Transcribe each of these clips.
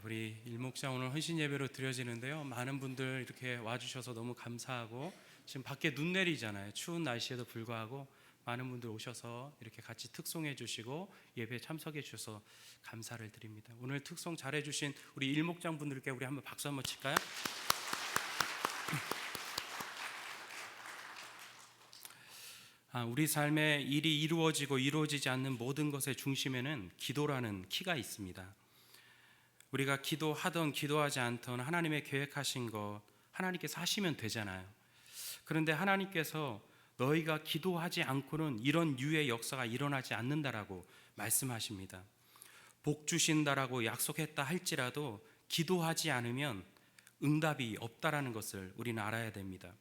우리 일목장 오늘 헌신 예배로 드려지는데요. 많은 분들 이렇게 와주셔서 너무 감사하고, 지금 밖에 눈 내리잖아요. 추운 날씨에도 불구하고 많은 분들 오셔서 이렇게 같이 특송해 주시고 예배에 참석해 주셔서 감사를 드립니다. 오늘 특송 잘해 주신 우리 일목장 분들께 우리 한번 박수 한번 칠까요? 우리 삶에 일이 이루어지고 이루어지지 않는 모든 것의 중심에는 기도라는 키가 있습니다. 우리가 기도하던 기도하지 않던 하나님의 계획하신 것 하나님께서 하시면 되잖아요. 그런데 하나님께서 너희가 기도하지 않고는 이런 유의 역사가 일어나지 않는다라고 말씀하십니다. 복 주신다라고 약속했다 할지라도 기도하지 않으면 응답이 없다라는 것을 우리는 알아야 됩니다.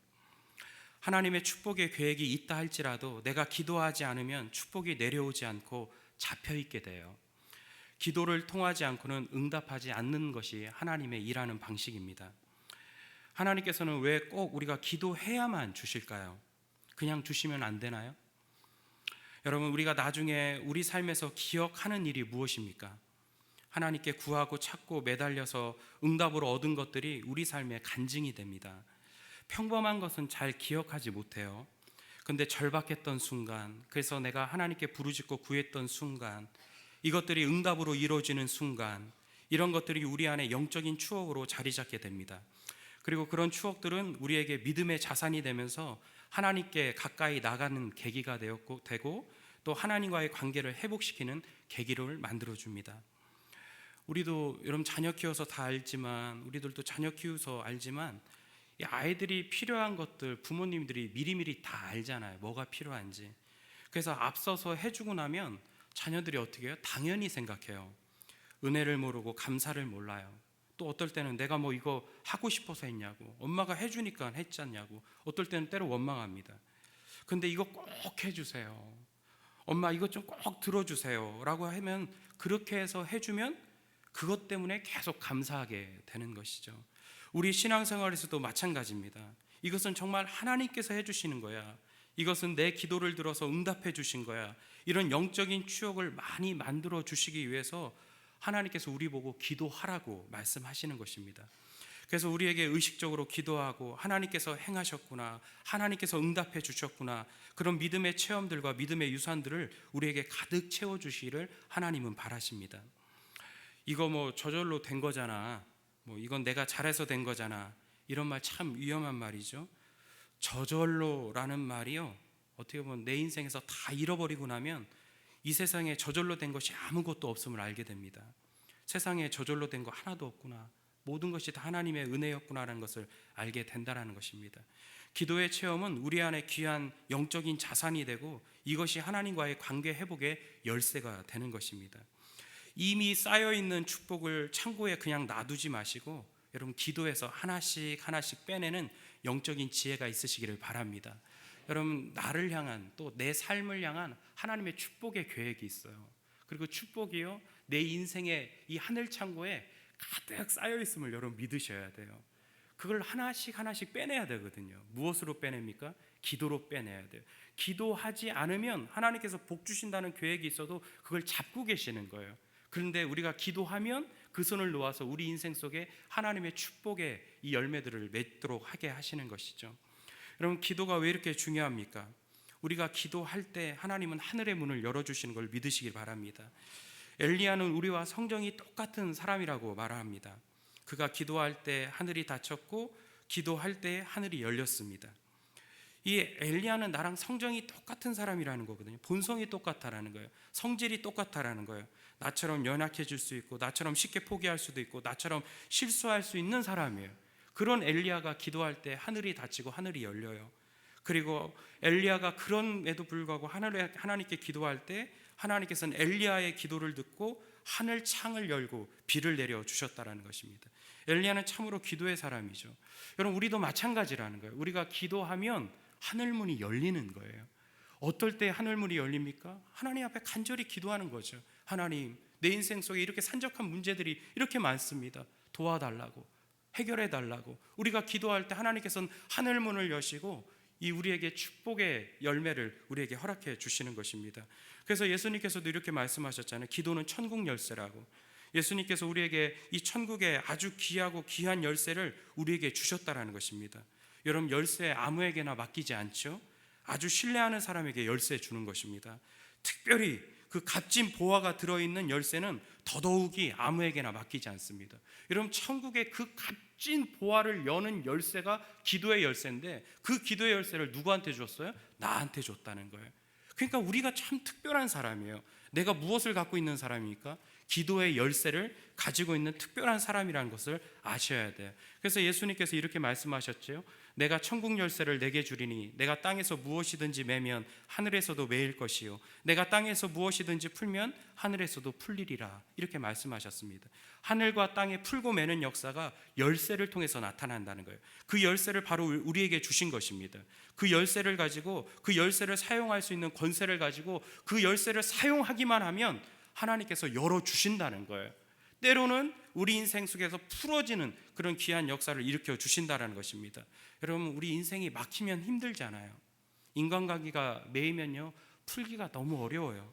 하나님의 축복의 계획이 있다 할지라도 내가 기도하지 않으면 축복이 내려오지 않고 잡혀있게 돼요. 기도를 통하지 않고는 응답하지 않는 것이 하나님의 일하는 방식입니다. 하나님께서는 왜 꼭 우리가 기도해야만 주실까요? 그냥 주시면 안 되나요? 여러분, 우리가 나중에 우리 삶에서 기억하는 일이 무엇입니까? 하나님께 구하고 찾고 매달려서 응답으로 얻은 것들이 우리 삶의 간증이 됩니다. 평범한 것은 잘 기억하지 못해요. 근데 절박했던 순간, 그래서 내가 하나님께 부르짖고 구했던 순간, 이것들이 응답으로 이루어지는 순간, 이런 것들이 우리 안에 영적인 추억으로 자리 잡게 됩니다. 그리고 그런 추억들은 우리에게 믿음의 자산이 되면서 하나님께 가까이 나가는 계기가 되고 또 하나님과의 관계를 회복시키는 계기를 만들어줍니다. 우리도 여러분 자녀 키워서 다 알지만, 우리들도 자녀 키워서 알지만, 이 아이들이 필요한 것들 부모님들이 미리미리 다 알잖아요. 뭐가 필요한지. 그래서 앞서서 해주고 나면 자녀들이 어떻게 해요? 당연히 생각해요. 은혜를 모르고 감사를 몰라요. 또 어떨 때는 내가 뭐 이거 하고 싶어서 했냐고, 엄마가 해주니까 했잖냐고, 어떨 때는 때로 원망합니다. 근데 이거 꼭 해주세요, 엄마 이것 좀 꼭 들어주세요 라고 하면, 그렇게 해서 해주면 그것 때문에 계속 감사하게 되는 것이죠. 우리 신앙생활에서도 마찬가지입니다. 이것은 정말 하나님께서 해주시는 거야, 이것은 내 기도를 들어서 응답해 주신 거야, 이런 영적인 추억을 많이 만들어 주시기 위해서 하나님께서 우리 보고 기도하라고 말씀하시는 것입니다. 그래서 우리에게 의식적으로 기도하고 하나님께서 행하셨구나, 하나님께서 응답해 주셨구나, 그런 믿음의 체험들과 믿음의 유산들을 우리에게 가득 채워주시기를 하나님은 바라십니다. 이거 뭐 저절로 된 거잖아, 뭐 이건 내가 잘해서 된 거잖아, 이런 말 참 위험한 말이죠. 저절로라는 말이요, 어떻게 보면 내 인생에서 다 잃어버리고 나면 이 세상에 저절로 된 것이 아무것도 없음을 알게 됩니다. 세상에 저절로 된 거 하나도 없구나, 모든 것이 다 하나님의 은혜였구나라는 것을 알게 된다는 것입니다. 기도의 체험은 우리 안에 귀한 영적인 자산이 되고, 이것이 하나님과의 관계 회복의 열쇠가 되는 것입니다. 이미 쌓여있는 축복을 창고에 그냥 놔두지 마시고, 여러분 기도해서 하나씩 하나씩 빼내는 영적인 지혜가 있으시기를 바랍니다. 여러분, 나를 향한, 또 내 삶을 향한 하나님의 축복의 계획이 있어요. 그리고 축복이요, 내 인생의 이 하늘 창고에 가득 쌓여 있음을 여러분 믿으셔야 돼요. 그걸 하나씩 하나씩 빼내야 되거든요. 무엇으로 빼냅니까? 기도로 빼내야 돼요. 기도하지 않으면 하나님께서 복 주신다는 계획이 있어도 그걸 잡고 계시는 거예요. 그런데 우리가 기도하면 그 손을 놓아서 우리 인생 속에 하나님의 축복의 이 열매들을 맺도록 하게 하시는 것이죠. 여러분, 기도가 왜 이렇게 중요합니까? 우리가 기도할 때 하나님은 하늘의 문을 열어주시는 걸 믿으시길 바랍니다. 엘리야는 우리와 성정이 똑같은 사람이라고 말합니다. 그가 기도할 때 하늘이 닫혔고 기도할 때 하늘이 열렸습니다. 이 엘리야는 나랑 성정이 똑같은 사람이라는 거거든요. 본성이 똑같다라는 거예요. 성질이 똑같다라는 거예요. 나처럼 연약해질 수 있고, 나처럼 쉽게 포기할 수도 있고, 나처럼 실수할 수 있는 사람이에요. 그런 엘리야가 기도할 때 하늘이 닫히고 하늘이 열려요. 그리고 엘리야가 그럼에도 불구하고 하나님께 기도할 때 하나님께서는 엘리야의 기도를 듣고 하늘 창을 열고 비를 내려 주셨다라는 것입니다. 엘리야는 참으로 기도의 사람이죠. 여러분, 우리도 마찬가지라는 거예요. 우리가 기도하면 하늘문이 열리는 거예요. 어떨 때 하늘문이 열립니까? 하나님 앞에 간절히 기도하는 거죠. 하나님, 내 인생 속에 이렇게 산적한 문제들이 이렇게 많습니다. 도와달라고, 해결해 달라고. 우리가 기도할 때 하나님께서는 하늘문을 여시고 이 우리에게 축복의 열매를 우리에게 허락해 주시는 것입니다. 그래서 예수님께서도 이렇게 말씀하셨잖아요. 기도는 천국 열쇠라고. 예수님께서 우리에게 이 천국의 아주 귀하고 귀한 열쇠를 우리에게 주셨다라는 것입니다. 여러분, 열쇠 아무에게나 맡기지 않죠. 아주 신뢰하는 사람에게 열쇠 주는 것입니다. 특별히 그 값진 보화가 들어있는 열쇠는 더더욱이 아무에게나 맡기지 않습니다. 여러분, 천국의 그 값진 보화를 여는 열쇠가 기도의 열쇠인데, 그 기도의 열쇠를 누구한테 줬어요? 나한테 줬다는 거예요. 그러니까 우리가 참 특별한 사람이에요. 내가 무엇을 갖고 있는 사람입니까? 기도의 열쇠를 가지고 있는 특별한 사람이라는 것을 아셔야 돼요. 그래서 예수님께서 이렇게 말씀하셨죠. 내가 천국 열쇠를 내게 주리니 내가 땅에서 무엇이든지 매면 하늘에서도 매일 것이요 내가 땅에서 무엇이든지 풀면 하늘에서도 풀리리라, 이렇게 말씀하셨습니다. 하늘과 땅에 풀고 매는 역사가 열쇠를 통해서 나타난다는 거예요. 그 열쇠를 바로 우리에게 주신 것입니다. 그 열쇠를 가지고, 그 열쇠를 사용할 수 있는 권세를 가지고 그 열쇠를 사용하기만 하면 하나님께서 열어주신다는 거예요. 때로는 우리 인생 속에서 풀어지는 그런 귀한 역사를 일으켜 주신다는 것입니다. 여러분, 우리 인생이 막히면 힘들잖아요. 인간관계가 매이면요, 풀기가 너무 어려워요.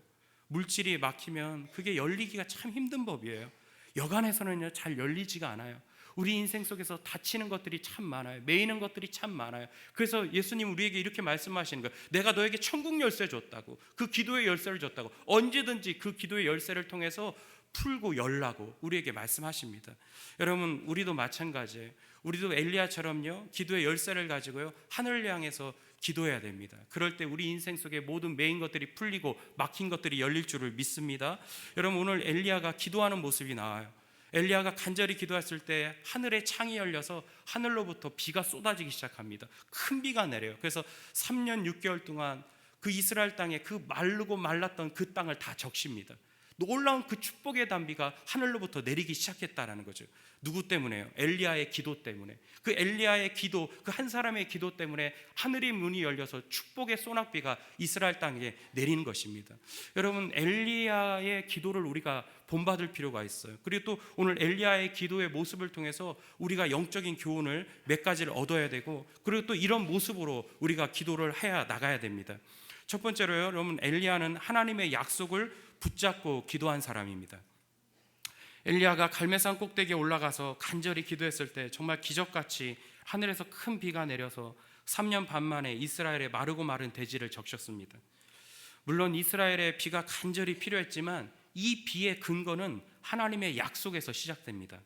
물질이 막히면 그게 열리기가 참 힘든 법이에요. 여간에서는요, 잘 열리지가 않아요. 우리 인생 속에서 다치는 것들이 참 많아요. 매이는 것들이 참 많아요. 그래서 예수님 우리에게 이렇게 말씀하시는 거예요. 내가 너에게 천국 열쇠 줬다고, 그 기도의 열쇠를 줬다고, 언제든지 그 기도의 열쇠를 통해서 풀고 열라고 우리에게 말씀하십니다. 여러분, 우리도 마찬가지예요. 우리도 엘리야처럼요, 기도의 열쇠를 가지고요, 하늘을 향해서 기도해야 됩니다. 그럴 때 우리 인생 속에 모든 매인 것들이 풀리고 막힌 것들이 열릴 줄을 믿습니다. 여러분, 오늘 엘리야가 기도하는 모습이 나와요. 엘리야가 간절히 기도했을 때 하늘의 창이 열려서 하늘로부터 비가 쏟아지기 시작합니다. 큰 비가 내려요. 그래서 3년 6개월 동안 그 이스라엘 땅에 그 마르고 말랐던 그 땅을 다 적십니다. 놀라운 그 축복의 단비가 하늘로부터 내리기 시작했다라는 거죠. 누구 때문에요? 엘리야의 기도 때문에. 그 엘리야의 기도, 그 한 사람의 기도 때문에 하늘의 문이 열려서 축복의 소낙비가 이스라엘 땅에 내리는 것입니다. 여러분, 엘리야의 기도를 우리가 본받을 필요가 있어요. 그리고 또 오늘 엘리야의 기도의 모습을 통해서 우리가 영적인 교훈을 몇 가지를 얻어야 되고, 그리고 또 이런 모습으로 우리가 기도를 해야 나가야 됩니다. 첫 번째로요, 여러분, 엘리야는 하나님의 약속을 붙잡고 기도한 사람입니다. 엘리야가 갈멜산 꼭대기에 올라가서 간절히 기도했을 때 정말 기적같이 하늘에서 큰 비가 내려서 3년 반 만에 이스라엘의 마르고 마른 대지를 적셨습니다. 물론 이스라엘의 비가 간절히 필요했지만 이 비의 근거는 하나님의 약속에서 시작됩니다.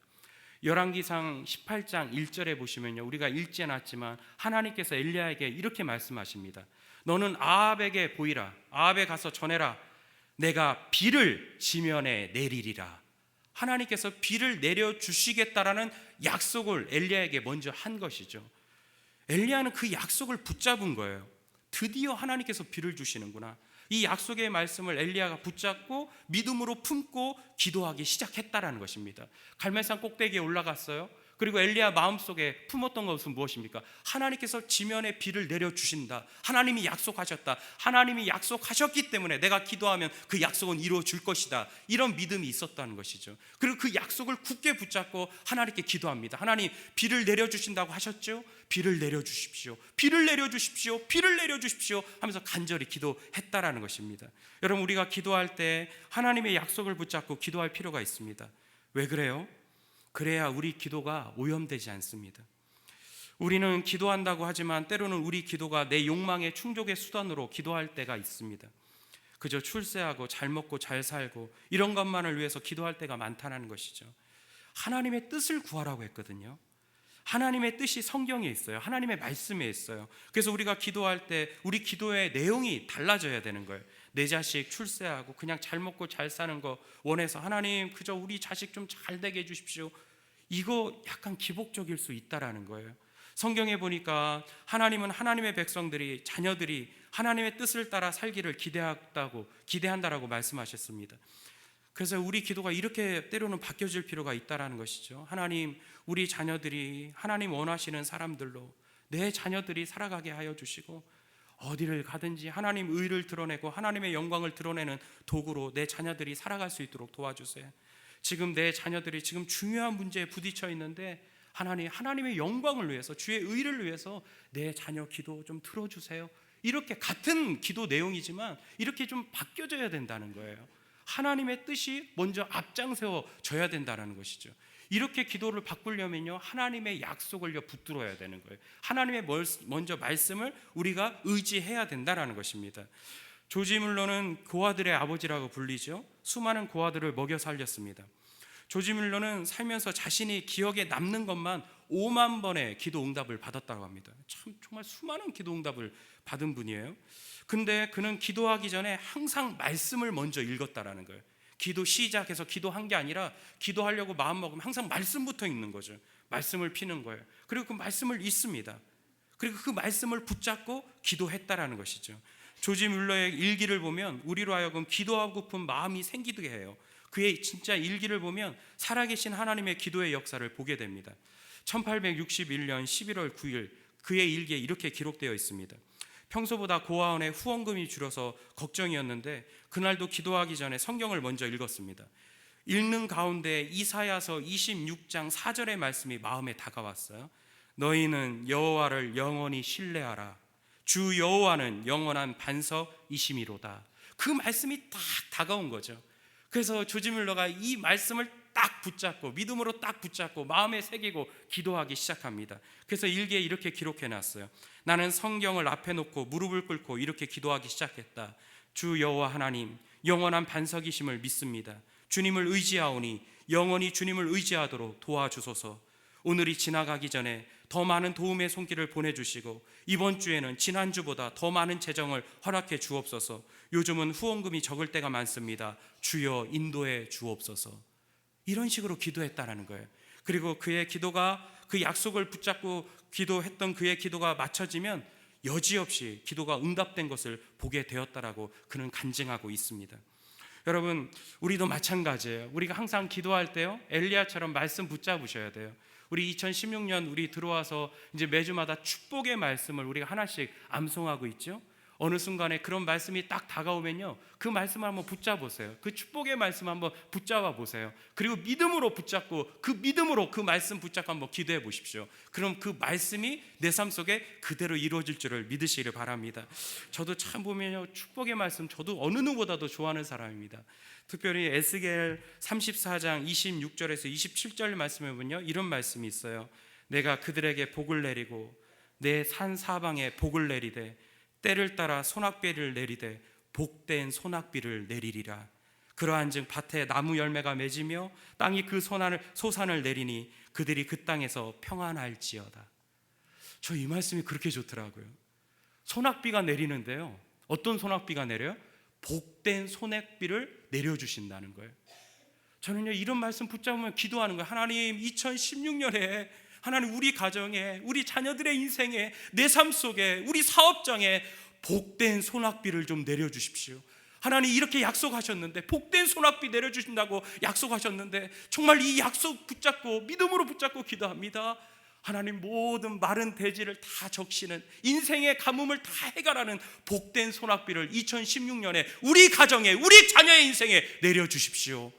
열왕기상 18장 1절에 보시면요, 우리가 읽지 않았지만 하나님께서 엘리야에게 이렇게 말씀하십니다. 너는 아합에게 보이라. 아합에 가서 전해라. 내가 비를 지면에 내리리라. 하나님께서 비를 내려주시겠다라는 약속을 엘리야에게 먼저 한 것이죠. 엘리야는 그 약속을 붙잡은 거예요. 드디어 하나님께서 비를 주시는구나. 이 약속의 말씀을 엘리야가 붙잡고 믿음으로 품고 기도하기 시작했다라는 것입니다. 갈멜산 꼭대기에 올라갔어요. 그리고 엘리야 마음속에 품었던 것은 무엇입니까? 하나님께서 지면에 비를 내려주신다. 하나님이 약속하셨다. 하나님이 약속하셨기 때문에 내가 기도하면 그 약속은 이루어질 것이다. 이런 믿음이 있었다는 것이죠. 그리고 그 약속을 굳게 붙잡고 하나님께 기도합니다. 하나님, 비를 내려주신다고 하셨죠? 비를 내려주십시오. 비를 내려주십시오. 비를 내려주십시오 하면서 간절히 기도했다라는 것입니다. 여러분, 우리가 기도할 때 하나님의 약속을 붙잡고 기도할 필요가 있습니다. 왜 그래요? 그래야 우리 기도가 오염되지 않습니다. 우리는 기도한다고 하지만 때로는 우리 기도가 내 욕망의 충족의 수단으로 기도할 때가 있습니다. 그저 출세하고 잘 먹고 잘 살고 이런 것만을 위해서 기도할 때가 많다는 것이죠. 하나님의 뜻을 구하라고 했거든요. 하나님의 뜻이 성경에 있어요. 하나님의 말씀에 있어요. 그래서 우리가 기도할 때 우리 기도의 내용이 달라져야 되는 거예요. 내 자식 출세하고 그냥 잘 먹고 잘 사는 거 원해서 하나님 그저 우리 자식 좀 잘 되게 해주십시오. 이거 약간 기복적일 수 있다라는 거예요. 성경에 보니까 하나님은 하나님의 백성들이, 자녀들이 하나님의 뜻을 따라 살기를 기대한다라고 말씀하셨습니다. 그래서 우리 기도가 이렇게 때로는 바뀌어질 필요가 있다라는 것이죠. 하나님, 우리 자녀들이 하나님 원하시는 사람들로 내 자녀들이 살아가게 하여 주시고, 어디를 가든지 하나님 의를 드러내고 하나님의 영광을 드러내는 도구로 내 자녀들이 살아갈 수 있도록 도와주세요. 지금 내 자녀들이 지금 중요한 문제에 부딪혀 있는데 하나님의 영광을 위해서, 주의 의를 위해서 내 자녀 기도 좀 들어주세요. 이렇게 같은 기도 내용이지만 이렇게 좀 바뀌어져야 된다는 거예요. 하나님의 뜻이 먼저 앞장세워져야 된다는 것이죠. 이렇게 기도를 바꾸려면요, 하나님의 약속을 붙들어야 되는 거예요. 하나님의 먼저 말씀을 우리가 의지해야 된다는 것입니다. 조지 뮬러는 고아들의 아버지라고 불리죠. 수많은 고아들을 먹여 살렸습니다. 조지 뮬러는 살면서 자신이 기억에 남는 것만 5만 번의 기도 응답을 받았다고 합니다. 참 정말 수많은 기도 응답을 받은 분이에요. 근데 그는 기도하기 전에 항상 말씀을 먼저 읽었다라는 거예요. 기도 시작해서 기도한 게 아니라 기도하려고 마음 먹으면 항상 말씀부터 읽는 거죠. 말씀을 피는 거예요. 그리고 그 말씀을 읽습니다. 그리고 그 말씀을 붙잡고 기도했다라는 것이죠. 조지 뮬러의 일기를 보면 우리로 하여금 기도하고픈 마음이 생기게 해요. 그의 진짜 일기를 보면 살아계신 하나님의 기도의 역사를 보게 됩니다. 1861년 11월 9일 그의 일기에 이렇게 기록되어 있습니다. 평소보다 고아원에 후원금이 줄어서 걱정이었는데 그날도 기도하기 전에 성경을 먼저 읽었습니다. 읽는 가운데 이사야서 26장 4절의 말씀이 마음에 다가왔어요. 너희는 여호와를 영원히 신뢰하라. 주 여호와는 영원한 반석이심이로다. 그 말씀이 딱 다가온 거죠. 그래서 조지 뮬러가 이 말씀을 딱 붙잡고 믿음으로 딱 붙잡고 마음에 새기고 기도하기 시작합니다. 그래서 일기에 이렇게 기록해 놨어요. 나는 성경을 앞에 놓고 무릎을 꿇고 이렇게 기도하기 시작했다. 주 여호와 하나님, 영원한 반석이심을 믿습니다. 주님을 의지하오니 영원히 주님을 의지하도록 도와주소서. 오늘이 지나가기 전에 더 많은 도움의 손길을 보내주시고 이번 주에는 지난주보다 더 많은 재정을 허락해 주옵소서. 요즘은 후원금이 적을 때가 많습니다. 주여 인도해 주옵소서. 이런 식으로 기도했다라는 거예요. 그리고 그의 기도가 그 약속을 붙잡고 기도했던 그의 기도가 맞춰지면 여지없이 기도가 응답된 것을 보게 되었다라고 그는 간증하고 있습니다. 여러분, 우리도 마찬가지예요. 우리가 항상 기도할 때요, 엘리야처럼 말씀 붙잡으셔야 돼요. 우리 2016년 우리 들어와서 이제 매주마다 축복의 말씀을 우리가 하나씩 암송하고 있죠. 어느 순간에 그런 말씀이 딱 다가오면요, 그 말씀을 한번 붙잡으세요. 그 축복의 말씀 한번 붙잡아 보세요. 그리고 믿음으로 붙잡고 그 믿음으로 그 말씀 붙잡고 한번 기도해 보십시오. 그럼 그 말씀이 내 삶 속에 그대로 이루어질 줄을 믿으시기를 바랍니다. 저도 참 보면요, 축복의 말씀 저도 어느 누구보다도 좋아하는 사람입니다. 특별히 에스겔 34장 26절에서 27절 말씀에 보면요, 이런 말씀이 있어요. 내가 그들에게 복을 내리고 내 산 사방에 복을 내리되 때를 따라 소낙비를 내리되 복된 소낙비를 내리리라. 그러한즉 밭에 나무 열매가 맺으며 땅이 그 소산을 내리니 그들이 그 땅에서 평안할지어다. 저 이 말씀이 그렇게 좋더라고요. 소낙비가 내리는데요, 어떤 소낙비가 내려요? 복된 소낙비를 내려주신다는 거예요. 저는요, 이런 말씀 붙잡으면 기도하는 거예요. 하나님, 2016년에 하나님 우리 가정에, 우리 자녀들의 인생에, 내 삶 속에, 우리 사업장에 복된 소낙비를 좀 내려주십시오. 하나님 이렇게 약속하셨는데, 복된 소낙비 내려주신다고 약속하셨는데 정말 이 약속 붙잡고 믿음으로 붙잡고 기도합니다. 하나님 모든 마른 대지를 다 적시는, 인생의 가뭄을 다 해결하는 복된 소낙비를 2016년에 우리 가정에, 우리 자녀의 인생에 내려주십시오.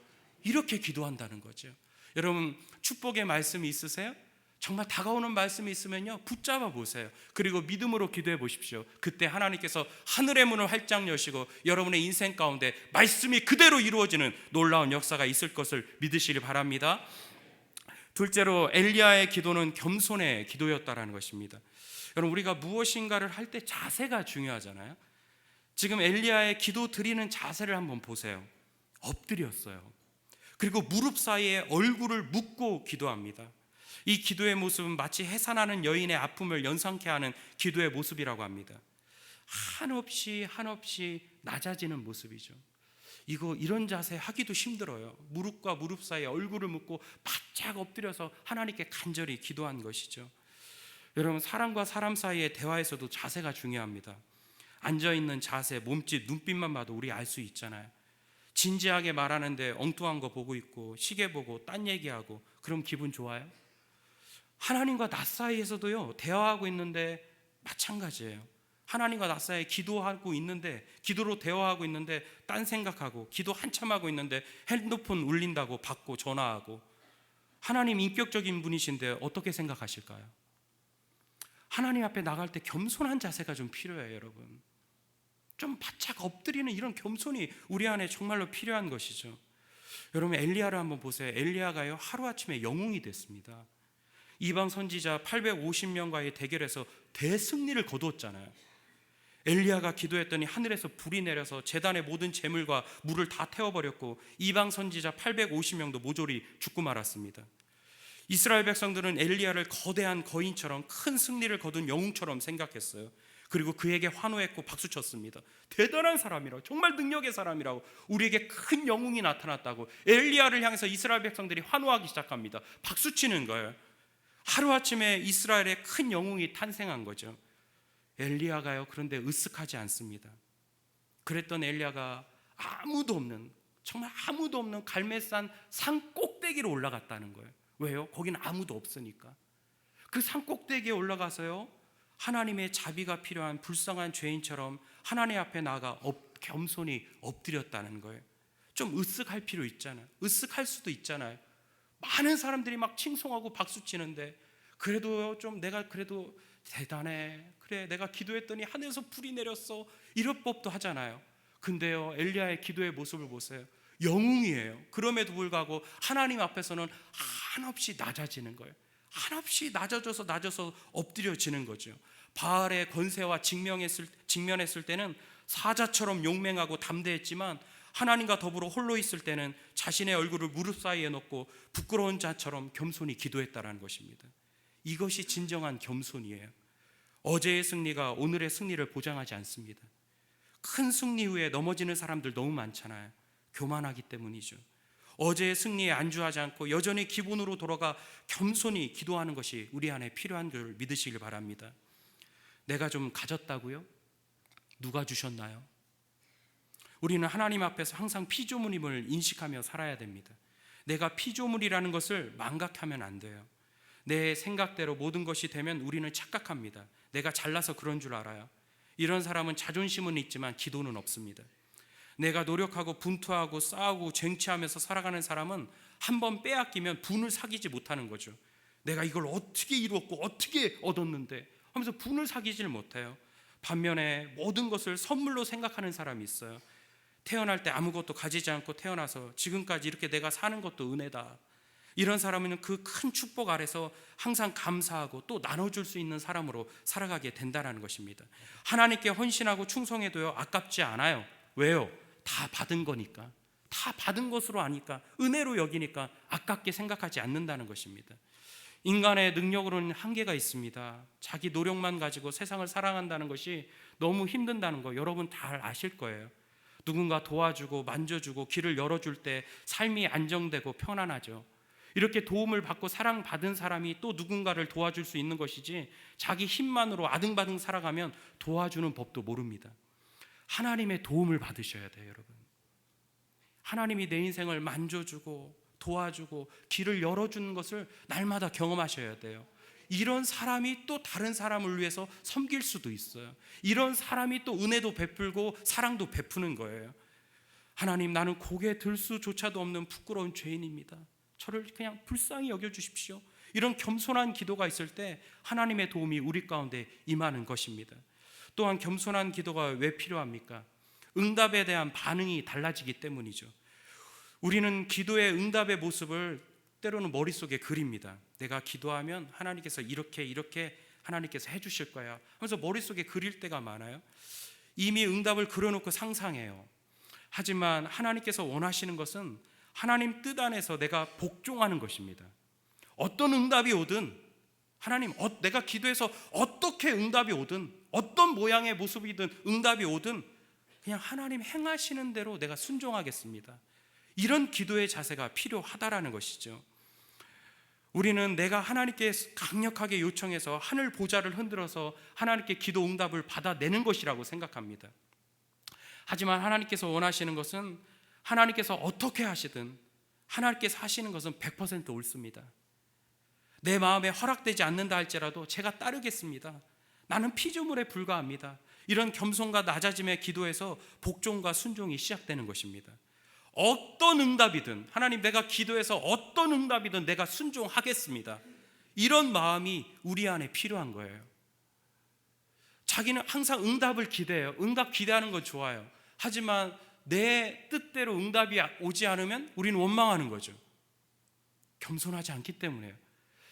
이렇게 기도한다는 거죠. 여러분, 축복의 말씀이 있으세요? 정말 다가오는 말씀이 있으면요, 붙잡아 보세요. 그리고 믿음으로 기도해 보십시오. 그때 하나님께서 하늘의 문을 활짝 여시고 여러분의 인생 가운데 말씀이 그대로 이루어지는 놀라운 역사가 있을 것을 믿으시길 바랍니다. 둘째로, 엘리야의 기도는 겸손의 기도였다라는 것입니다. 여러분, 우리가 무엇인가를 할 때 자세가 중요하잖아요. 지금 엘리야의 기도 드리는 자세를 한번 보세요. 엎드렸어요. 그리고 무릎 사이에 얼굴을 묻고 기도합니다. 이 기도의 모습은 마치 해산하는 여인의 아픔을 연상케 하는 기도의 모습이라고 합니다. 한없이 낮아지는 모습이죠. 이런 자세 하기도 힘들어요. 무릎과 무릎 사이에 얼굴을 묻고 바짝 엎드려서 하나님께 간절히 기도한 것이죠. 여러분, 사람과 사람 사이의 대화에서도 자세가 중요합니다. 앉아있는 자세, 몸짓, 눈빛만 봐도 우리 알 수 있잖아요. 진지하게 말하는데 엉뚱한 거 보고 있고 시계 보고 딴 얘기하고, 그럼 기분 좋아요? 하나님과 나 사이에서도요, 대화하고 있는데 마찬가지예요. 하나님과 나 사이에 기도하고 있는데, 기도로 대화하고 있는데 딴 생각하고, 기도 한참 하고 있는데 핸드폰 울린다고 받고 전화하고. 하나님 인격적인 분이신데 어떻게 생각하실까요? 하나님 앞에 나갈 때 겸손한 자세가 좀 필요해요, 여러분. 좀 바짝 엎드리는 이런 겸손이 우리 안에 정말로 필요한 것이죠. 여러분, 엘리야를 한번 보세요. 엘리야가요, 하루아침에 영웅이 됐습니다. 이방 선지자 850명과의 대결에서 대승리를 거두었잖아요. 엘리야가 기도했더니 하늘에서 불이 내려서 제단의 모든 재물과 물을 다 태워버렸고 이방 선지자 850명도 모조리 죽고 말았습니다. 이스라엘 백성들은 엘리야를 거대한 거인처럼 큰 승리를 거둔 영웅처럼 생각했어요. 그리고 그에게 환호했고 박수쳤습니다. 대단한 사람이라고, 정말 능력의 사람이라고, 우리에게 큰 영웅이 나타났다고 엘리야를 향해서 이스라엘 백성들이 환호하기 시작합니다. 박수치는 거예요. 하루아침에 이스라엘의 큰 영웅이 탄생한 거죠. 엘리야가요, 그런데 으쓱하지 않습니다. 그랬던 엘리야가 아무도 없는, 정말 아무도 없는 갈멜산 산 꼭대기로 올라갔다는 거예요. 왜요? 거기는 아무도 없으니까. 그 산 꼭대기에 올라가서요, 하나님의 자비가 필요한 불쌍한 죄인처럼 하나님 앞에 나아가 겸손히 엎드렸다는 거예요. 좀 으쓱할 필요 있잖아요. 으쓱할 수도 있잖아요. 많은 사람들이 막 칭송하고 박수치는데 그래도 좀 내가 그래도 대단해, 그래 내가 기도했더니 하늘에서 불이 내렸어, 이럴 법도 하잖아요. 근데요, 엘리야의 기도의 모습을 보세요. 영웅이에요. 그럼에도 불구하고 하나님 앞에서는 한없이 낮아지는 거예요. 한없이 낮아져서 엎드려지는 거죠. 바알의 권세와 직면했을 때는 사자처럼 용맹하고 담대했지만 하나님과 더불어 홀로 있을 때는 자신의 얼굴을 무릎 사이에 놓고 부끄러운 자처럼 겸손히 기도했다라는 것입니다. 이것이 진정한 겸손이에요. 어제의 승리가 오늘의 승리를 보장하지 않습니다. 큰 승리 후에 넘어지는 사람들 너무 많잖아요. 교만하기 때문이죠. 어제의 승리에 안주하지 않고 여전히 기본으로 돌아가 겸손히 기도하는 것이 우리 안에 필요한 걸 믿으시길 바랍니다. 내가 좀 가졌다고요? 누가 주셨나요? 우리는 하나님 앞에서 항상 피조물임을 인식하며 살아야 됩니다. 내가 피조물이라는 것을 망각하면 안 돼요. 내 생각대로 모든 것이 되면 우리는 착각합니다. 내가 잘나서 그런 줄 알아요. 이런 사람은 자존심은 있지만 기도는 없습니다. 내가 노력하고 분투하고 싸우고 쟁취하면서 살아가는 사람은 한번 빼앗기면 분을 사귀지 못하는 거죠. 내가 이걸 어떻게 이루었고 어떻게 얻었는데 하면서 분을 사귀질 못해요. 반면에 모든 것을 선물로 생각하는 사람이 있어요. 태어날 때 아무것도 가지지 않고 태어나서 지금까지 이렇게 내가 사는 것도 은혜다. 이런 사람은 그 큰 축복 아래서 항상 감사하고 또 나눠줄 수 있는 사람으로 살아가게 된다는 것입니다. 하나님께 헌신하고 충성해도요, 아깝지 않아요. 왜요? 다 받은 거니까, 다 받은 것으로 아니까, 은혜로 여기니까 아깝게 생각하지 않는다는 것입니다. 인간의 능력으로는 한계가 있습니다. 자기 노력만 가지고 세상을 사랑한다는 것이 너무 힘든다는 거 여러분 다 아실 거예요. 누군가 도와주고 만져주고 길을 열어줄 때 삶이 안정되고 편안하죠. 이렇게 도움을 받고 사랑받은 사람이 또 누군가를 도와줄 수 있는 것이지, 자기 힘만으로 아등바등 살아가면 도와주는 법도 모릅니다. 하나님의 도움을 받으셔야 돼요, 여러분. 하나님이 내 인생을 만져주고 도와주고 길을 열어주는 것을 날마다 경험하셔야 돼요. 이런 사람이 또 다른 사람을 위해서 섬길 수도 있어요. 이런 사람이 또 은혜도 베풀고 사랑도 베푸는 거예요. 하나님, 나는 고개 들 수조차도 없는 부끄러운 죄인입니다. 저를 그냥 불쌍히 여겨주십시오. 이런 겸손한 기도가 있을 때 하나님의 도움이 우리 가운데 임하는 것입니다. 또한 겸손한 기도가 왜 필요합니까? 응답에 대한 반응이 달라지기 때문이죠. 우리는 기도의 응답의 모습을 때로는 머릿속에 그립니다. 내가 기도하면 하나님께서 이렇게 하나님께서 해주실 거야 하면서 머릿속에 그릴 때가 많아요. 이미 응답을 그려놓고 상상해요. 하지만 하나님께서 원하시는 것은 하나님 뜻 안에서 내가 복종하는 것입니다. 어떤 응답이 오든, 하나님 내가 기도해서 어떻게 응답이 오든, 어떤 모양의 모습이든 응답이 오든 그냥 하나님 행하시는 대로 내가 순종하겠습니다. 이런 기도의 자세가 필요하다라는 것이죠. 우리는 내가 하나님께 강력하게 요청해서 하늘 보좌를 흔들어서 하나님께 기도 응답을 받아내는 것이라고 생각합니다. 하지만 하나님께서 원하시는 것은, 하나님께서 어떻게 하시든 하나님께서 하시는 것은 100% 옳습니다. 내 마음에 허락되지 않는다 할지라도 제가 따르겠습니다. 나는 피조물에 불과합니다. 이런 겸손과 낮아짐의 기도에서 복종과 순종이 시작되는 것입니다. 어떤 응답이든, 하나님 내가 기도해서 어떤 응답이든 내가 순종하겠습니다. 이런 마음이 우리 안에 필요한 거예요. 자기는 항상 응답을 기대해요. 응답 기대하는 건 좋아요. 하지만 내 뜻대로 응답이 오지 않으면 우리는 원망하는 거죠. 겸손하지 않기 때문에요.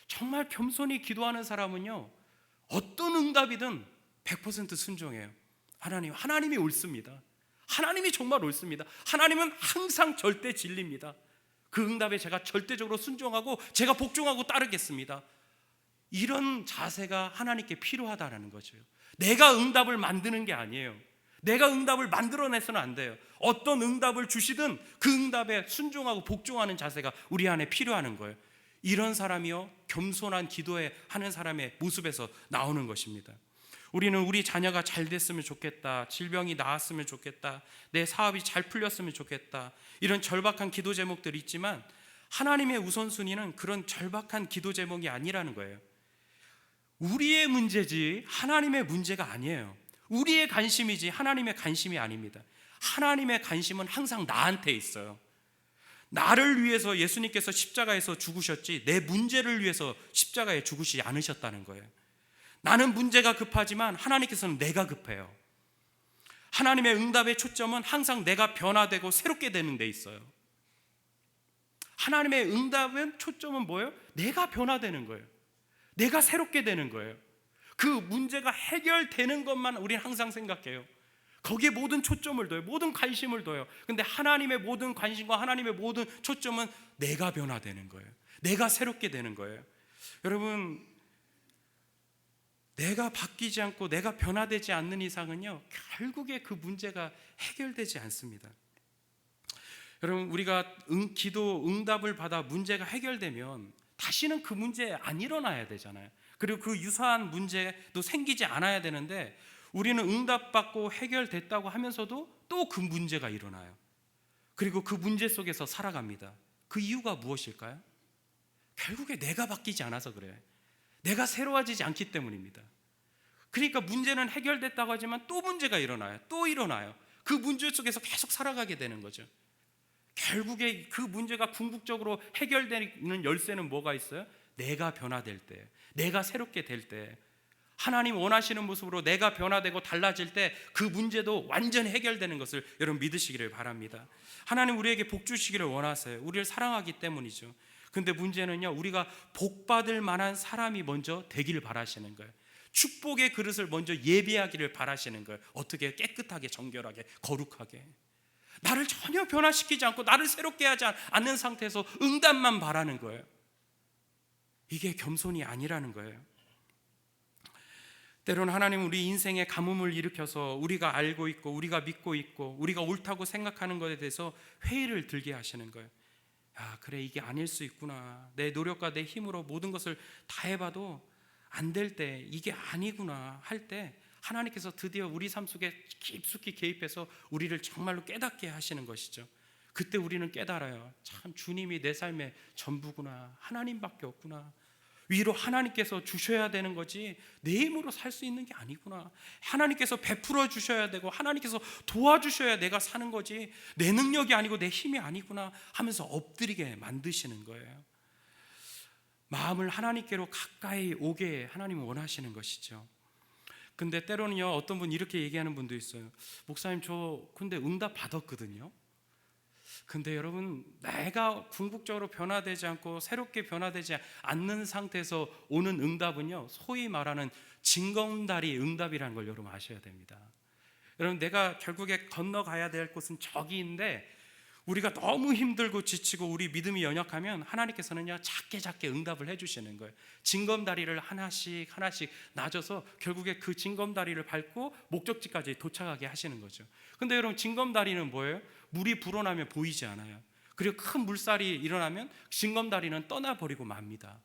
정말 겸손히 기도하는 사람은요, 어떤 응답이든 100% 순종해요. 하나님이 옳습니다. 하나님이 정말 옳습니다. 하나님은 항상 절대 진리입니다. 그 응답에 제가 절대적으로 순종하고 제가 복종하고 따르겠습니다. 이런 자세가 하나님께 필요하다는 거죠. 내가 응답을 만드는 게 아니에요. 내가 응답을 만들어내서는 안 돼요. 어떤 응답을 주시든 그 응답에 순종하고 복종하는 자세가 우리 안에 필요한 거예요. 이런 사람이요, 겸손한 기도에 하는 사람의 모습에서 나오는 것입니다. 우리는 우리 자녀가 잘 됐으면 좋겠다, 질병이 나았으면 좋겠다, 내 사업이 잘 풀렸으면 좋겠다, 이런 절박한 기도 제목들이 있지만 하나님의 우선순위는 그런 절박한 기도 제목이 아니라는 거예요. 우리의 문제지 하나님의 문제가 아니에요. 우리의 관심이지 하나님의 관심이 아닙니다. 하나님의 관심은 항상 나한테 있어요. 나를 위해서 예수님께서 십자가에서 죽으셨지 내 문제를 위해서 십자가에 죽으시지 않으셨다는 거예요. 나는 문제가 급하지만 하나님께서는 내가 급해요. 하나님의 응답의 초점은 항상 내가 변화되고 새롭게 되는 데 있어요. 하나님의 응답은 초점은 뭐예요? 내가 변화되는 거예요. 내가 새롭게 되는 거예요. 그 문제가 해결되는 것만 우리는 항상 생각해요. 거기에 모든 초점을 둬요. 모든 관심을 둬요. 근데 하나님의 모든 관심과 하나님의 모든 초점은 내가 변화되는 거예요. 내가 새롭게 되는 거예요. 여러분, 내가 바뀌지 않고 내가 변화되지 않는 이상은요, 결국에 그 문제가 해결되지 않습니다. 여러분, 우리가 기도 응답을 받아 문제가 해결되면 다시는 그 문제 안 일어나야 되잖아요. 그리고 그 유사한 문제도 생기지 않아야 되는데 우리는 응답받고 해결됐다고 하면서도 또 그 문제가 일어나요. 그리고 그 문제 속에서 살아갑니다. 그 이유가 무엇일까요? 결국에 내가 바뀌지 않아서 그래요. 내가 새로워지지 않기 때문입니다. 그러니까 문제는 해결됐다고 하지만 또 문제가 일어나요. 또 일어나요. 그 문제 속에서 계속 살아가게 되는 거죠. 결국에 그 문제가 궁극적으로 해결되는 열쇠는 뭐가 있어요? 내가 변화될 때, 내가 새롭게 될 때, 하나님 원하시는 모습으로 내가 변화되고 달라질 때 그 문제도 완전히 해결되는 것을 여러분 믿으시기를 바랍니다. 하나님 우리에게 복 주시기를 원하세요. 우리를 사랑하기 때문이죠. 근데 문제는요, 우리가 복 받을 만한 사람이 먼저 되기를 바라시는 거예요. 축복의 그릇을 먼저 예비하기를 바라시는 거예요. 어떻게? 깨끗하게, 정결하게, 거룩하게. 나를 전혀 변화시키지 않고 나를 새롭게 하지 않는 상태에서 응답만 바라는 거예요. 이게 겸손이 아니라는 거예요. 때로는 하나님은 우리 인생에 가뭄을 일으켜서 우리가 알고 있고 우리가 믿고 있고 우리가 옳다고 생각하는 것에 대해서 회의를 들게 하시는 거예요. 야, 그래, 이게 아닐 수 있구나. 내 노력과 내 힘으로 모든 것을 다 해봐도 안 될 때, 이게 아니구나 할 때 하나님께서 드디어 우리 삶 속에 깊숙이 개입해서 우리를 정말로 깨닫게 하시는 것이죠. 그때 우리는 깨달아요. 참, 주님이 내 삶의 전부구나. 하나님밖에 없구나. 위로 하나님께서 주셔야 되는 거지 내 힘으로 살 수 있는 게 아니구나. 하나님께서 베풀어 주셔야 되고 하나님께서 도와주셔야 내가 사는 거지 내 능력이 아니고 내 힘이 아니구나 하면서 엎드리게 만드시는 거예요. 마음을 하나님께로 가까이 오게 하나님은 원하시는 것이죠. 근데 때로는요, 어떤 분 이렇게 얘기하는 분도 있어요. 목사님, 저 근데 응답 받았거든요. 근데 여러분, 내가 궁극적으로 변화되지 않고 새롭게 변화되지 않는 상태에서 오는 응답은요, 소위 말하는 징검다리 응답이라는 걸 여러분 아셔야 됩니다. 여러분, 내가 결국에 건너가야 될 곳은 저기인데 우리가 너무 힘들고 지치고 우리 믿음이 연약하면 하나님께서는요, 작게 응답을 해주시는 거예요. 징검다리를 하나씩 놔줘서 결국에 그 징검다리를 밟고 목적지까지 도착하게 하시는 거죠. 근데 여러분, 징검다리는 뭐예요? 물이 불어나면 보이지 않아요. 그리고 큰 물살이 일어나면 징검다리는 떠나버리고 맙니다.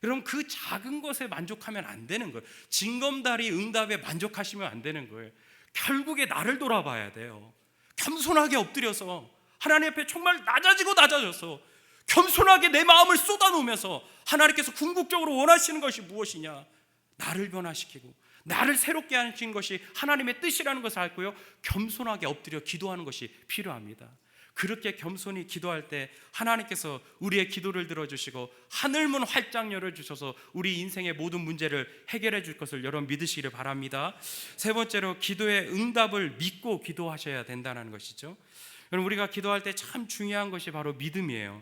여러분, 그 작은 것에 만족하면 안 되는 거예요. 징검다리 응답에 만족하시면 안 되는 거예요. 결국에 나를 돌아봐야 돼요. 겸손하게 엎드려서 하나님 앞에 정말 낮아져서 겸손하게 내 마음을 쏟아놓으면서 하나님께서 궁극적으로 원하시는 것이 무엇이냐, 나를 변화시키고 나를 새롭게 하시는 것이 하나님의 뜻이라는 것을 알고요, 겸손하게 엎드려 기도하는 것이 필요합니다. 그렇게 겸손히 기도할 때 하나님께서 우리의 기도를 들어주시고 하늘문 활짝 열어주셔서 우리 인생의 모든 문제를 해결해 줄 것을 여러분 믿으시기를 바랍니다. 세 번째로 기도의 응답을 믿고 기도하셔야 된다는 것이죠. 여러분, 우리가 기도할 때 참 중요한 것이 바로 믿음이에요.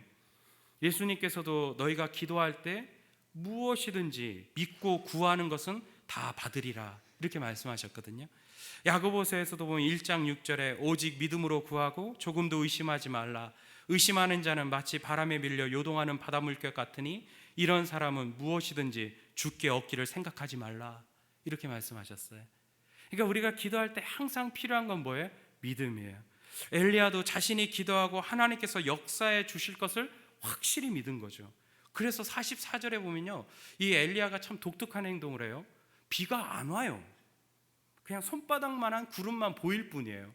예수님께서도 너희가 기도할 때 무엇이든지 믿고 구하는 것은 다 받으리라 이렇게 말씀하셨거든요. 야고보서에서도 보면 1장 6절에 오직 믿음으로 구하고 조금도 의심하지 말라. 의심하는 자는 마치 바람에 밀려 요동하는 바닷물결 같으니 이런 사람은 무엇이든지 주께 얻기를 생각하지 말라 이렇게 말씀하셨어요. 그러니까 우리가 기도할 때 항상 필요한 건 뭐예요? 믿음이에요. 엘리야도 자신이 기도하고 하나님께서 역사해 주실 것을 확실히 믿은 거죠. 그래서 44절에 보면요, 이 엘리야가 참 독특한 행동을 해요. 비가 안 와요. 그냥 손바닥만한 구름만 보일 뿐이에요.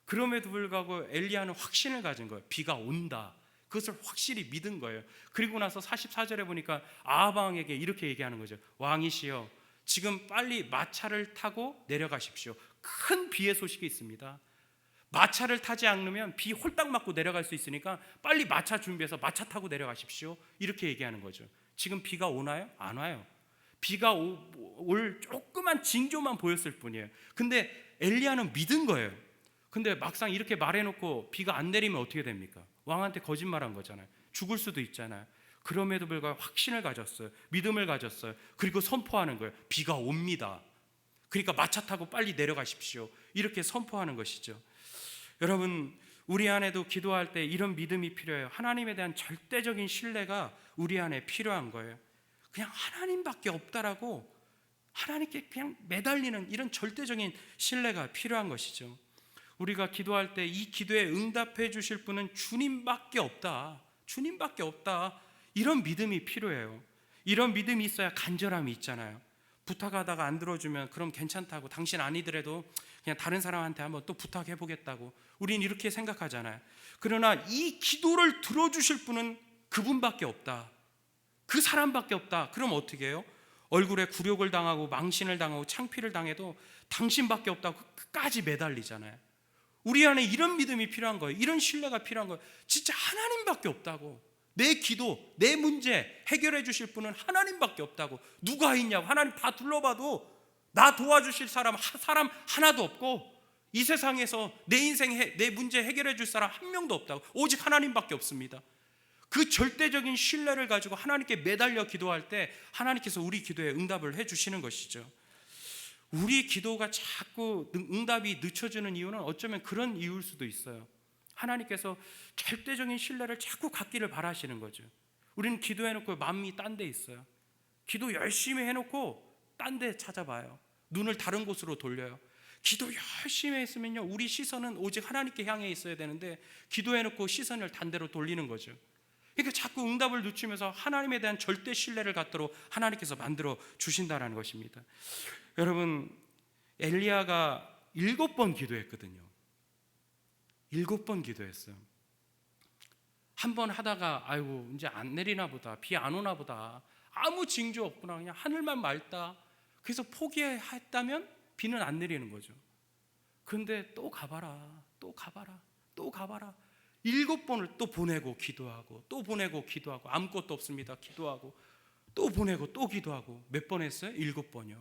그럼에도 불구하고 엘리야는 확신을 가진 거예요. 비가 온다. 그것을 확실히 믿은 거예요. 그리고 나서 44절에 보니까 아합 왕에게 이렇게 얘기하는 거죠. 왕이시여, 지금 빨리 마차를 타고 내려가십시오. 큰 비의 소식이 있습니다. 마차를 타지 않으면 비 홀딱 맞고 내려갈 수 있으니까 빨리 마차 준비해서 마차 타고 내려가십시오. 이렇게 얘기하는 거죠. 지금 비가 오나요? 안 와요. 비가 올 조그만 징조만 보였을 뿐이에요. 근데 엘리야는 믿은 거예요. 근데 막상 이렇게 말해놓고 비가 안 내리면 어떻게 됩니까? 왕한테 거짓말한 거잖아요. 죽을 수도 있잖아요. 그럼에도 불구하고 확신을 가졌어요. 믿음을 가졌어요. 그리고 선포하는 거예요. 비가 옵니다. 그러니까 마차 타고 빨리 내려가십시오. 이렇게 선포하는 것이죠. 여러분, 우리 안에도 기도할 때 이런 믿음이 필요해요. 하나님에 대한 절대적인 신뢰가 우리 안에 필요한 거예요. 그냥 하나님밖에 없다라고 하나님께 그냥 매달리는 이런 절대적인 신뢰가 필요한 것이죠. 우리가 기도할 때 이 기도에 응답해 주실 분은 주님밖에 없다. 주님밖에 없다. 이런 믿음이 필요해요. 이런 믿음이 있어야 간절함이 있잖아요. 부탁하다가 안 들어주면 그럼 괜찮다고, 당신 아니더라도 그냥 다른 사람한테 한번 또 부탁해 보겠다고 우린 이렇게 생각하잖아요. 그러나 이 기도를 들어주실 분은 그분밖에 없다. 그 사람밖에 없다. 그럼 어떻게 해요? 얼굴에 굴욕을 당하고 망신을 당하고 창피를 당해도 당신밖에 없다고 끝까지 매달리잖아요. 우리 안에 이런 믿음이 필요한 거예요. 이런 신뢰가 필요한 거예요. 진짜 하나님밖에 없다고. 내 기도, 내 문제 해결해 주실 분은 하나님밖에 없다고. 누가 있냐고. 하나님 다 둘러봐도 나 도와주실 사람 하나도 없고, 이 세상에서 내 인생 내 문제 해결해 줄 사람 한 명도 없다고. 오직 하나님밖에 없습니다. 그 절대적인 신뢰를 가지고 하나님께 매달려 기도할 때 하나님께서 우리 기도에 응답을 해 주시는 것이죠. 우리 기도가 자꾸 응답이 늦춰지는 이유는 어쩌면 그런 이유일 수도 있어요. 하나님께서 절대적인 신뢰를 자꾸 갖기를 바라시는 거죠. 우리는 기도해놓고 마음이 딴 데 있어요. 기도 열심히 해놓고 딴 데 찾아봐요. 눈을 다른 곳으로 돌려요. 기도 열심히 했으면요, 우리 시선은 오직 하나님께 향해 있어야 되는데 기도해놓고 시선을 딴 데로 돌리는 거죠. 그러니까 자꾸 응답을 늦추면서 하나님에 대한 절대 신뢰를 갖도록 하나님께서 만들어 주신다는 것입니다. 여러분, 엘리야가 7번 기도했거든요. 7번 기도했어요. 한 번 하다가 아이고 이제 안 내리나 보다, 비 안 오나 보다, 아무 징조 없구나, 그냥 하늘만 맑다, 그래서 포기했다면 비는 안 내리는 거죠. 그런데 또 가봐라, 또 가봐라, 또 가봐라. 7번을 또 보내고 기도하고 또 보내고 기도하고, 아무것도 없습니다. 기도하고 또 보내고 또 기도하고. 몇 번 했어요? 7번이요.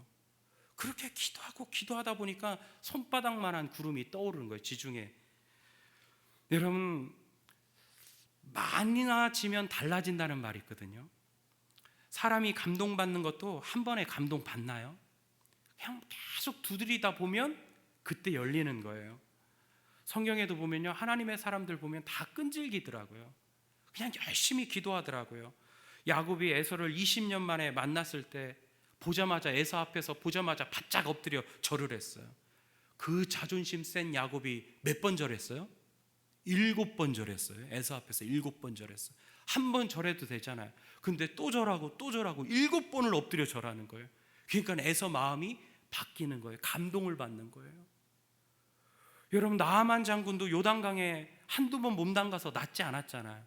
그렇게 기도하고 기도하다 보니까 손바닥만한 구름이 떠오르는 거예요, 지중해. 여러분, 많아지면 달라진다는 말이 있거든요. 사람이 감동받는 것도 한 번에 감동받나요? 그냥 계속 두드리다 보면 그때 열리는 거예요. 성경에도 보면요, 하나님의 사람들 보면 다 끈질기더라고요. 그냥 열심히 기도하더라고요. 야곱이 에서를 20년 만에 만났을 때 보자마자, 에서 앞에서 보자마자 바짝 엎드려 절을 했어요. 그 자존심 센 야곱이 몇 번 절했어요? 7번 절했어요. 에서 앞에서 7번 절했어요. 한 번 절해도 되잖아요. 근데 또 절하고 또 절하고 7번을 엎드려 절하는 거예요. 그러니까 에서 마음이 바뀌는 거예요. 감동을 받는 거예요. 여러분, 나하만 장군도 요단강에 한두 번 몸 담가서 낫지 않았잖아요.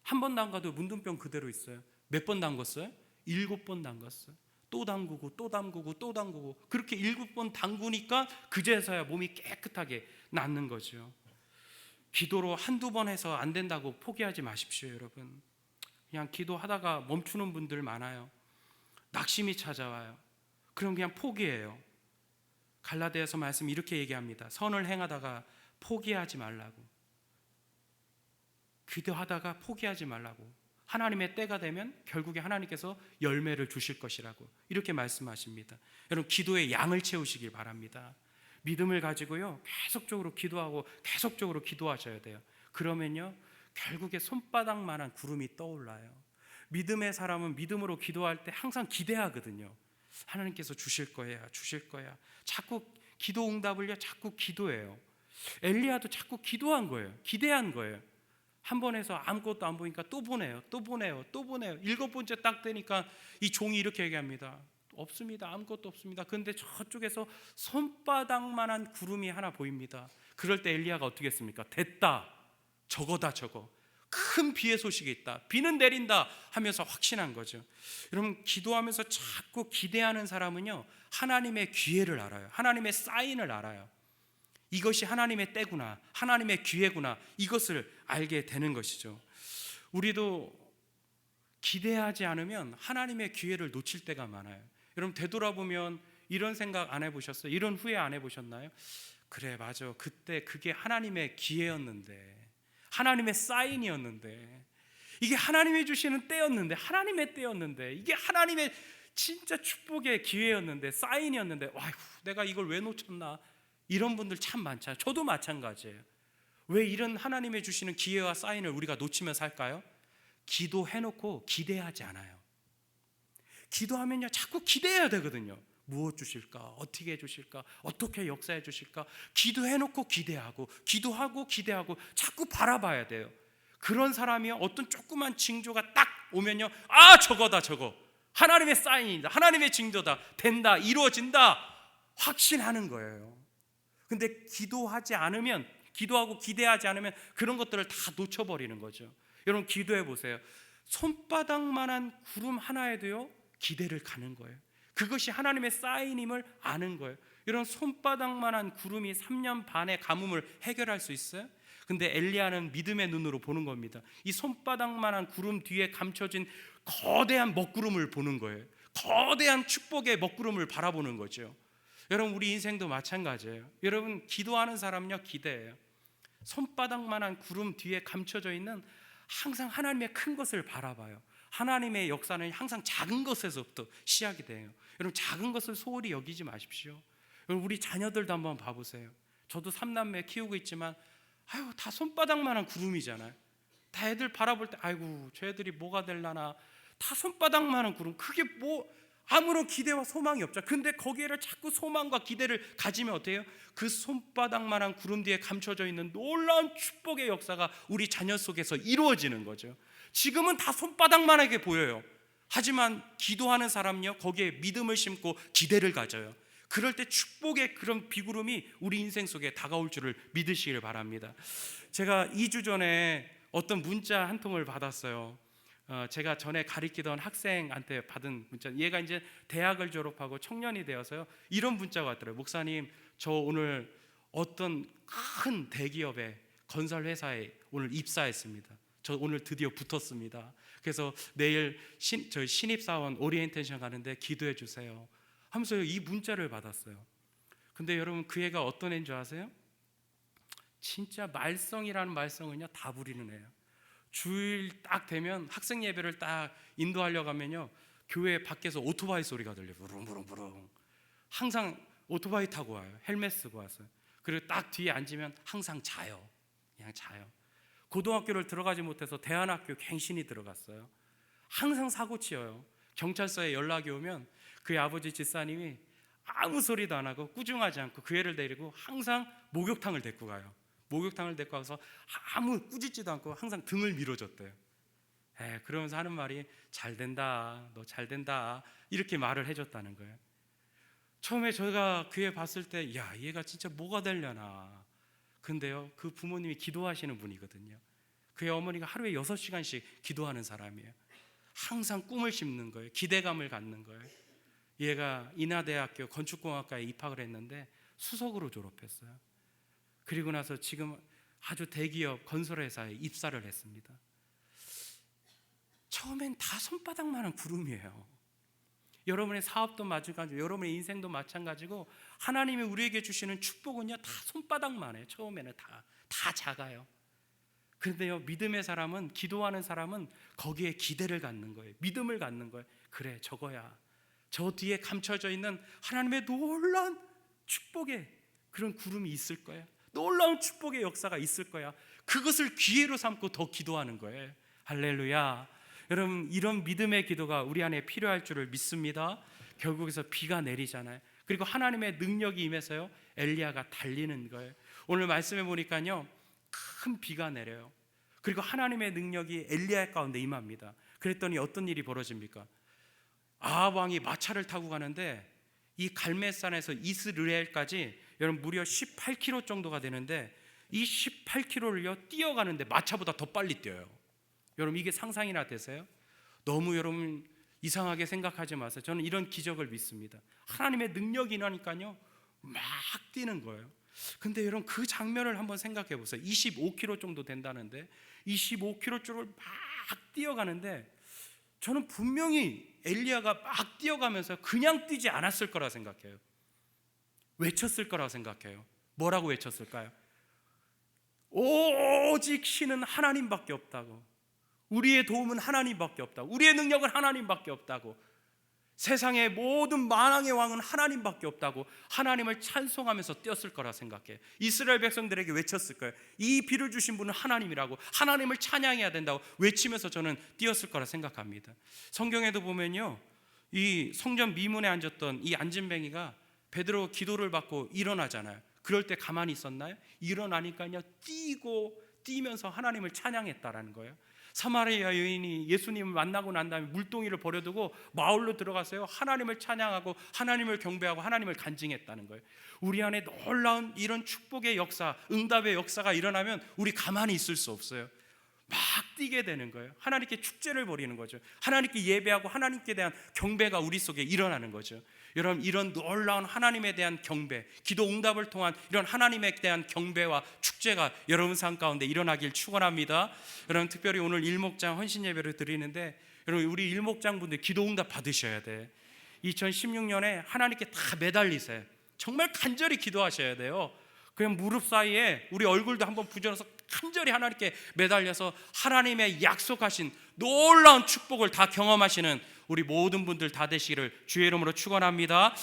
한 번 담가도 문둥병 그대로 있어요. 몇 번 담갔어요? 7번 담갔어요. 또 담그고 또 담그고 또 담그고, 그렇게 7번 담그니까 그제서야 몸이 깨끗하게 낫는 거죠. 기도로 한두 번 해서 안 된다고 포기하지 마십시오, 여러분. 그냥 기도하다가 멈추는 분들 많아요. 낙심이 찾아와요. 그럼 그냥 포기해요. 갈라디아서 말씀 이렇게 얘기합니다. 선을 행하다가 포기하지 말라고. 기도하다가 포기하지 말라고. 하나님의 때가 되면 결국에 하나님께서 열매를 주실 것이라고 이렇게 말씀하십니다. 여러분, 기도의 양을 채우시길 바랍니다. 믿음을 가지고요, 계속적으로 기도하고 계속적으로 기도하셔야 돼요. 그러면요, 결국에 손바닥만한 구름이 떠올라요. 믿음의 사람은 믿음으로 기도할 때 항상 기대하거든요. 하나님께서 주실 거야, 주실 거야. 자꾸 기도 응답을요, 자꾸 기도해요. 엘리야도 자꾸 기도한 거예요. 기대한 거예요. 한 번 해서 아무것도 안 보니까 또 보내요, 또 보내요, 또 보내요. 7번째 딱 되니까 이 종이 이렇게 얘기합니다. 없습니다, 아무것도 없습니다. 그런데 저쪽에서 손바닥만한 구름이 하나 보입니다. 그럴 때 엘리야가 어떻게 했습니까? 됐다, 저거다, 저거. 큰 비의 소식이 있다, 비는 내린다 하면서 확신한 거죠. 여러분, 기도하면서 자꾸 기대하는 사람은요, 하나님의 기회를 알아요. 하나님의 사인을 알아요. 이것이 하나님의 때구나, 하나님의 기회구나, 이것을 알게 되는 것이죠. 우리도 기대하지 않으면 하나님의 기회를 놓칠 때가 많아요. 여러분, 되돌아보면 이런 생각 안 해보셨어요? 이런 후회 안 해보셨나요? 그래, 맞아, 그때 그게 하나님의 기회였는데, 하나님의 사인이었는데, 이게 하나님이 주시는 때였는데, 하나님의 때였는데, 이게 하나님의 진짜 축복의 기회였는데, 사인이었는데, 아이고, 내가 이걸 왜 놓쳤나? 이런 분들 참 많잖아요. 저도 마찬가지예요. 왜 이런 하나님의 주시는 기회와 사인을 우리가 놓치며 살까요? 기도해놓고 기대하지 않아요. 기도하면요, 자꾸 기대해야 되거든요. 무엇 주실까? 어떻게 해주실까? 어떻게 역사해 주실까? 기도해놓고 기대하고, 기도하고 기대하고 자꾸 바라봐야 돼요. 그런 사람이 어떤 조그만 징조가 딱 오면요, 아, 저거다, 저거. 하나님의 사인이다, 하나님의 징조다, 된다, 이루어진다 확신하는 거예요. 근데 기도하지 않으면, 기도하고 기대하지 않으면 그런 것들을 다 놓쳐버리는 거죠. 여러분, 기도해 보세요. 손바닥만한 구름 하나에도요, 기대를 가는 거예요. 그것이 하나님의 사인임을 아는 거예요. 이런 손바닥만한 구름이 3년 반의 가뭄을 해결할 수 있어요? 근데 엘리야는 믿음의 눈으로 보는 겁니다. 이 손바닥만한 구름 뒤에 감춰진 거대한 먹구름을 보는 거예요. 거대한 축복의 먹구름을 바라보는 거죠. 여러분, 우리 인생도 마찬가지예요. 여러분, 기도하는 사람은요, 기대해요. 손바닥만한 구름 뒤에 감춰져 있는 항상 하나님의 큰 것을 바라봐요. 하나님의 역사는 항상 작은 것에서부터 시작이 돼요. 여러분, 작은 것을 소홀히 여기지 마십시오. 여러분, 우리 자녀들도 한번 봐보세요. 저도 3남매 키우고 있지만, 아유, 다 손바닥만한 구름이잖아요. 다 애들 바라볼 때, 아이고, 저 애들이 뭐가 될라나. 다 손바닥만한 구름. 그게 뭐 아무런 기대와 소망이 없죠. 근데 거기에를 자꾸 소망과 기대를 가지면 어때요? 그 손바닥만한 구름 뒤에 감춰져 있는 놀라운 축복의 역사가 우리 자녀 속에서 이루어지는 거죠. 지금은 다 손바닥만하게 보여요. 하지만 기도하는 사람은요, 거기에 믿음을 심고 기대를 가져요. 그럴 때 축복의 그런 비구름이 우리 인생 속에 다가올 줄을 믿으시길 바랍니다. 제가 2주 전에 어떤 문자 한 통을 받았어요. 제가 전에 가르치던 학생한테 받은 문자. 얘가 이제 대학을 졸업하고 청년이 되어서요, 이런 문자가 왔더라고요. 목사님, 저 오늘 어떤 큰 대기업의 건설 회사에 오늘 입사했습니다. 저 오늘 드디어 붙었습니다. 그래서 내일 저희 신입사원 오리엔테이션 가는데 기도해 주세요 하면서 이 문자를 받았어요. 근데 여러분, 그 애가 어떤 애인 줄 아세요? 진짜 말썽이라는 말썽은요, 다 부리는 애예요. 주일 딱 되면 학생 예배를 딱 인도하려고 하면요, 교회 밖에서 오토바이 소리가 들려요. 부릉부릉부릉. 항상 오토바이 타고 와요. 헬멧 쓰고 왔어요. 그리고 딱 뒤에 앉으면 항상 자요. 그냥 자요. 고등학교를 들어가지 못해서 대안학교 갱신이 들어갔어요. 항상 사고 치여요. 경찰서에 연락이 오면 그의 아버지 집사님이 아무 소리도 안 하고 꾸중하지 않고 그 애를 데리고 항상 목욕탕을 데리고 가요. 목욕탕을 데리고 가서 아무 꾸짖지도 않고 항상 등을 밀어줬대요. 그러면서 하는 말이, 잘 된다, 너 잘 된다, 이렇게 말을 해줬다는 거예요. 처음에 제가 그 애 봤을 때, 야, 얘가 진짜 뭐가 되려나. 근데요, 그 부모님이 기도하시는 분이거든요. 그의 어머니가 하루에 6시간씩 기도하는 사람이에요. 항상 꿈을 심는 거예요. 기대감을 갖는 거예요. 얘가 인하대학교 건축공학과에 입학을 했는데 수석으로 졸업했어요. 그리고 나서 지금 아주 대기업 건설회사에 입사를 했습니다. 처음엔 다 손바닥만한 구름이에요. 여러분의 사업도 마찬가지고 여러분의 인생도 마찬가지고 하나님이 우리에게 주시는 축복은요 다 손바닥만 해요. 처음에는 다 작아요. 그런데요, 믿음의 사람은, 기도하는 사람은 거기에 기대를 갖는 거예요. 믿음을 갖는 거예요. 그래, 저거야. 저 뒤에 감춰져 있는 하나님의 놀라운 축복의 그런 구름이 있을 거야. 놀라운 축복의 역사가 있을 거야. 그것을 기회로 삼고 더 기도하는 거예요. 할렐루야. 여러분, 이런 믿음의 기도가 우리 안에 필요할 줄을 믿습니다. 결국에서 비가 내리잖아요. 그리고 하나님의 능력이 임해서요, 엘리야가 달리는 거예요. 오늘 말씀해 보니까요, 큰 비가 내려요. 그리고 하나님의 능력이 엘리야 가운데 임합니다. 그랬더니 어떤 일이 벌어집니까? 아합 왕이 마차를 타고 가는데 이 갈멜산에서 이스르엘까지 여러분 무려 18km 정도가 되는데 이 18km를요 뛰어가는데 마차보다 더 빨리 뛰어요. 여러분, 이게 상상이나 되세요? 너무 여러분 이상하게 생각하지 마세요. 저는 이런 기적을 믿습니다. 하나님의 능력이 나니까요 막 뛰는 거예요. 근데 여러분, 그 장면을 한번 생각해 보세요. 25km 정도 된다는데 25km 쪽을 막 뛰어가는데 저는 분명히 엘리야가 막 뛰어가면서 그냥 뛰지 않았을 거라 생각해요. 외쳤을 거라 생각해요. 뭐라고 외쳤을까요? 오직 신은 하나님밖에 없다고. 우리의 도움은 하나님밖에 없다고. 우리의 능력은 하나님밖에 없다고. 세상의 모든 만왕의 왕은 하나님밖에 없다고 하나님을 찬송하면서 뛰었을 거라 생각해요. 이스라엘 백성들에게 외쳤을 거예요. 이 비를 주신 분은 하나님이라고, 하나님을 찬양해야 된다고 외치면서 저는 뛰었을 거라 생각합니다. 성경에도 보면요, 이 성전 미문에 앉았던 이 안진뱅이가 베드로 기도를 받고 일어나잖아요. 그럴 때 가만히 있었나요? 일어나니까요 뛰면서 하나님을 찬양했다라는 거예요. 사마리아 여인이 예수님을 만나고 난 다음에 물동이를 버려두고 마을로 들어가서요 하나님을 찬양하고 하나님을 경배하고 하나님을 간증했다는 거예요. 우리 안에 놀라운 이런 축복의 역사, 응답의 역사가 일어나면 우리 가만히 있을 수 없어요. 막 뛰게 되는 거예요. 하나님께 축제를 벌이는 거죠. 하나님께 예배하고 하나님께 대한 경배가 우리 속에 일어나는 거죠. 여러분, 이런 놀라운 하나님에 대한 경배, 기도 응답을 통한 이런 하나님에 대한 경배와 축제가 여러분 삶 가운데 일어나길 축원합니다. 여러분, 특별히 오늘 일목장 헌신 예배를 드리는데 여러분, 우리 일목장 분들 기도 응답 받으셔야 돼. 2016년에 하나님께 다 매달리세요. 정말 간절히 기도하셔야 돼요. 그냥 무릎 사이에 우리 얼굴도 한번 부져서 간절히 하나님께 매달려서 하나님의 약속하신 놀라운 축복을 다 경험하시는 우리 모든 분들 다 되시기를 주의 이름으로 축원합니다.